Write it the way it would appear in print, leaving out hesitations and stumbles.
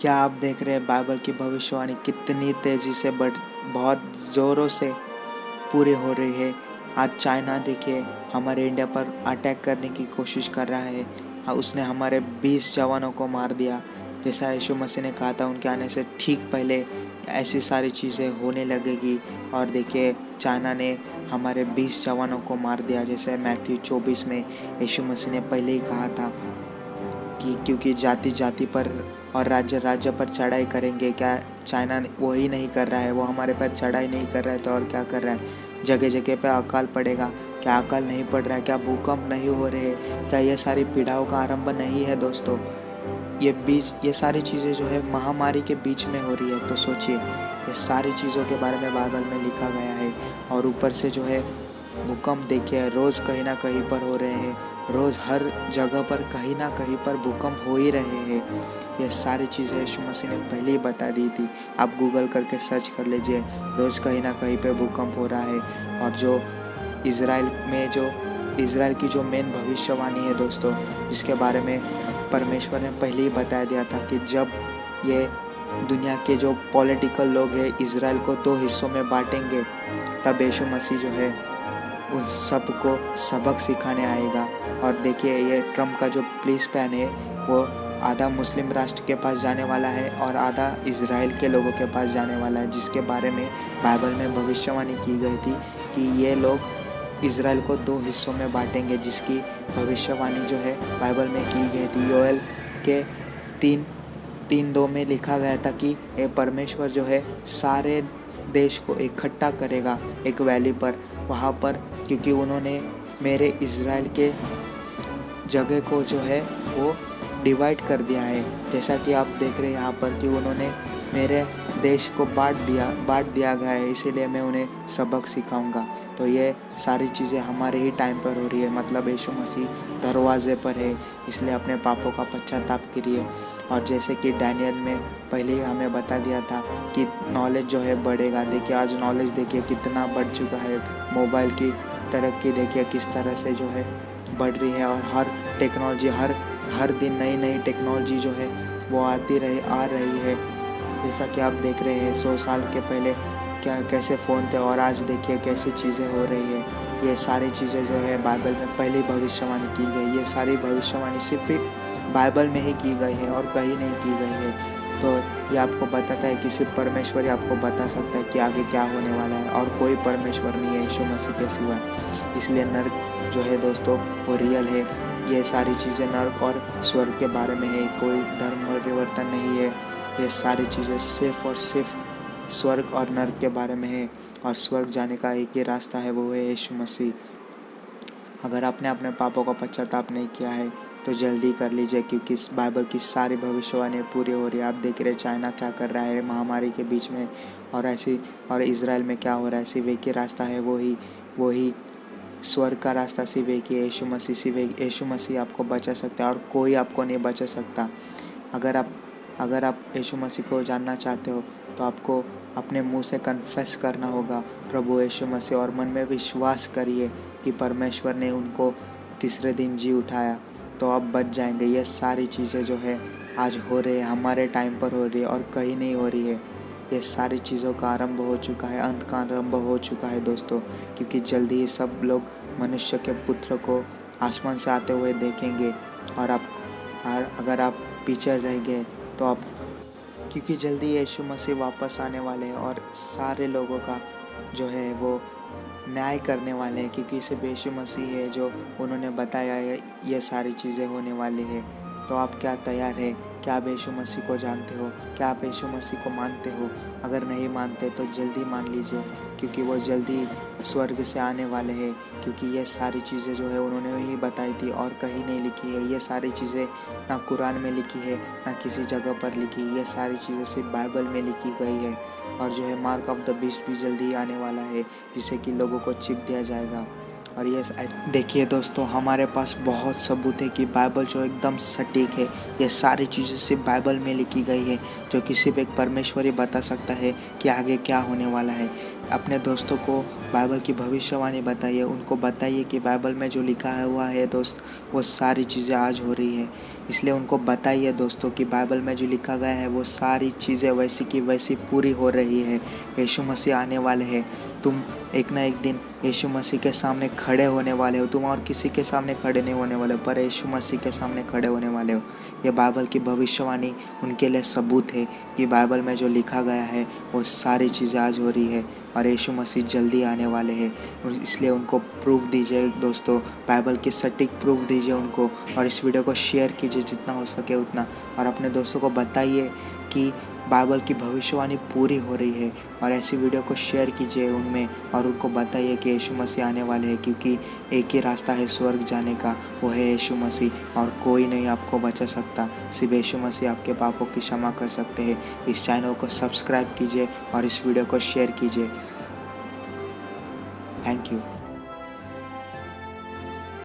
क्या आप देख रहे हैं बाइबल की भविष्यवाणी कितनी तेज़ी से बहुत ज़ोरों से पूरी हो रही है। आज चाइना देखिए हमारे इंडिया पर अटैक करने की कोशिश कर रहा है। उसने हमारे 20 जवानों को मार दिया। जैसा यीशु मसीह ने कहा था उनके आने से ठीक पहले ऐसी सारी चीज़ें होने लगेगी। और देखिए चाइना ने हमारे 20 जवानों को मार दिया। जैसे मैथ्यू 24 में यीशु मसीह ने पहले ही कहा था कि क्योंकि जाति जाति पर और राज्य राज्य पर चढ़ाई करेंगे। क्या चाइना वही नहीं कर रहा है? वो हमारे पर चढ़ाई नहीं कर रहा है तो और क्या कर रहा है? जगह जगह पे अकाल पड़ेगा। क्या अकाल नहीं पड़ रहा है? क्या भूकंप नहीं हो रहे हैं? क्या ये सारी पीड़ाओं का आरंभ नहीं है दोस्तों? ये सारी चीज़ें जो है महामारी के बीच में हो रही है। तो सोचिए ये सारी चीज़ों के बारे में बाइबल में लिखा गया है। और ऊपर से जो है भूकंप देखिए रोज़ कहीं ना कहीं पर हो रहे हैं। रोज़ हर जगह पर कहीं ना कहीं पर भूकंप हो ही रहे हैं। ये सारी चीज़ें यीशु मसीह ने पहले ही बता दी थी। आप गूगल करके सर्च कर लीजिए, रोज़ कहीं ना कहीं पे भूकंप हो रहा है। और जो इज़राइल की जो मेन भविष्यवाणी है दोस्तों, जिसके बारे में परमेश्वर ने पहले ही बता दिया था कि जब ये दुनिया के जो पॉलिटिकल लोग हैं इज़राइल को 2 हिस्सों में बांटेंगे, तब यीशु मसीह जो है उन सबको सबक सिखाने आएगा। और देखिए ये ट्रम्प का जो पुलिस पैन है वो आधा मुस्लिम राष्ट्र के पास जाने वाला है और आधा इज़राइल के लोगों के पास जाने वाला है, जिसके बारे में बाइबल में भविष्यवाणी की गई थी कि ये लोग इज़राइल को 2 हिस्सों में बांटेंगे, जिसकी भविष्यवाणी जो है बाइबल में की गई थी। योएल के 3:2 में लिखा गया था कि ये परमेश्वर जो है सारे देश को इकट्ठा करेगा एक वैली पर, वहाँ पर, क्योंकि उन्होंने मेरे इज़राइल के जगह को जो है वो डिवाइड कर दिया है। जैसा कि आप देख रहे हैं यहाँ पर कि उन्होंने मेरे देश को बांट दिया गया है, इसीलिए मैं उन्हें सबक सिखाऊंगा। तो ये सारी चीज़ें हमारे ही टाइम पर हो रही है। मतलब यीशु मसीह दरवाजे पर है, इसलिए अपने पापों का पश्चाताप करिए। और जैसे कि डैनियल में पहले ही हमें बता दिया था कि नॉलेज जो है बढ़ेगा। देखिए आज नॉलेज देखिए कितना बढ़ चुका है। मोबाइल की तरक्की देखिए किस तरह से जो है बढ़ रही है। और हर टेक्नोलॉजी हर दिन नई नई टेक्नोलॉजी जो है वो आ रही है। जैसा कि आप देख रहे हैं 100 साल के पहले कैसे फ़ोन थे और आज देखिए कैसी चीज़ें हो रही है। ये सारी चीज़ें जो है बाइबल में पहले भविष्यवाणी की गई। ये सारी भविष्यवाणी सिर्फ बाइबल में ही की गई है और कहीं नहीं की गई है। तो ये आपको बताता है कि सिर्फ परमेश्वर ही आपको बता सकता है कि आगे क्या होने वाला है, और कोई परमेश्वर नहीं है यीशु मसीह के सिवा। इसलिए नर्क जो है दोस्तों वो रियल है। ये सारी चीज़ें नर्क और स्वर्ग के बारे में है, कोई धर्म परिवर्तन नहीं है। ये सारी चीज़ें सिर्फ और सिर्फ स्वर्ग और नर्क के बारे में है। और स्वर्ग जाने का एक ही रास्ता है, वो है यीशु मसीह। अगर आपने अपने पापों का पश्चाताप नहीं किया है तो जल्दी कर लीजिए, क्योंकि इस बाइबल की सारी भविष्यवाणी पूरी हो रही है। आप देख रहे हैं चाइना क्या कर रहा है महामारी के बीच में, और इज़राइल में क्या हो रहा है। सिर्फ एक ही रास्ता है, वही स्वर्ग का रास्ता सिर्फ एक ही है, यीशु मसीह आपको बचा सकता है और कोई आपको नहीं बचा सकता। अगर आप यीशु मसीह को जानना चाहते हो तो आपको अपने मुंह से कन्फेस करना होगा प्रभु यीशु मसीह, और मन में विश्वास करिए कि परमेश्वर ने उनको तीसरे दिन जी उठाया, तो आप बच जाएंगे। ये सारी चीज़ें जो है आज हो रही है, हमारे टाइम पर हो रही है और कहीं नहीं हो रही है। ये सारी चीज़ों का आरंभ हो चुका है, अंत का आरंभ हो चुका है दोस्तों, क्योंकि जल्दी ही सब लोग मनुष्य के पुत्र को आसमान से आते हुए देखेंगे। और अगर आप पीछे रह गए तो आप, क्योंकि जल्दी यीशु मसीह वापस आने वाले हैं और सारे लोगों का जो है वो न्याय करने वाले हैं, क्योंकि सिर्फ यीशु मसीह है जो उन्होंने बताया है ये सारी चीज़ें होने वाली है। तो आप क्या तैयार है? क्या आप यीशु मसीह को जानते हो? क्या आप यीशु मसीह को मानते हो? अगर नहीं मानते तो जल्दी मान लीजिए, क्योंकि वो जल्दी स्वर्ग से आने वाले हैं। क्योंकि ये सारी चीज़ें जो है उन्होंने ही बताई थी और कहीं नहीं लिखी है। ये सारी चीज़ें ना कुरान में लिखी है ना किसी जगह पर लिखी। ये सारी चीज़ें सिर्फ बाइबल में लिखी गई है। और जो है मार्क ऑफ द बीस्ट भी जल्दी आने वाला है, जिससे कि लोगों को चिप दिया जाएगा। और ये देखिए दोस्तों, हमारे पास बहुत सबूत है कि बाइबल जो एकदम सटीक है। ये सारी चीज़ें सिर्फ बाइबल में लिखी गई है, जो कि सिर्फ एक परमेश्वर ही बता सकता है कि आगे क्या होने वाला है। अपने दोस्तों को बाइबल की भविष्यवाणी बताइए, उनको बताइए कि बाइबल में जो लिखा हुआ है दोस्त, वो सारी चीज़ें आज हो रही है। इसलिए उनको बताइए दोस्तों कि बाइबल में जो लिखा गया है वो सारी चीज़ें वैसी की वैसी पूरी हो रही है। यीशु मसीह आने वाले हैं। तुम एक ना एक दिन यीशु मसीह के सामने खड़े होने वाले हो। तुम और किसी के सामने खड़े नहीं होने वाले हो, पर यीशु मसीह के सामने खड़े होने वाले हो। ये बाइबल की भविष्यवाणी उनके लिए सबूत है कि बाइबल में जो लिखा गया है वो सारी चीज़ें आज हो रही है और यीशु मसीह जल्दी आने वाले हैं। इसलिए उनको प्रूफ दीजिए दोस्तों, बाइबल की सटीक प्रूफ दीजिए उनको, और इस वीडियो को शेयर कीजिए जितना हो सके उतना, और अपने दोस्तों को बताइए कि बाइबल की भविष्यवाणी पूरी हो रही है। और ऐसी वीडियो को शेयर कीजिए उनमें, और उनको बताइए कि यीशु मसीह आने वाले हैं, क्योंकि एक ही रास्ता है स्वर्ग जाने का, वो है यीशु मसीह, और कोई नहीं आपको बचा सकता। सिर्फ यीशु मसीह आपके पापों की क्षमा कर सकते हैं। इस चैनल को सब्सक्राइब कीजिए और इस वीडियो को शेयर कीजिए। Thank you.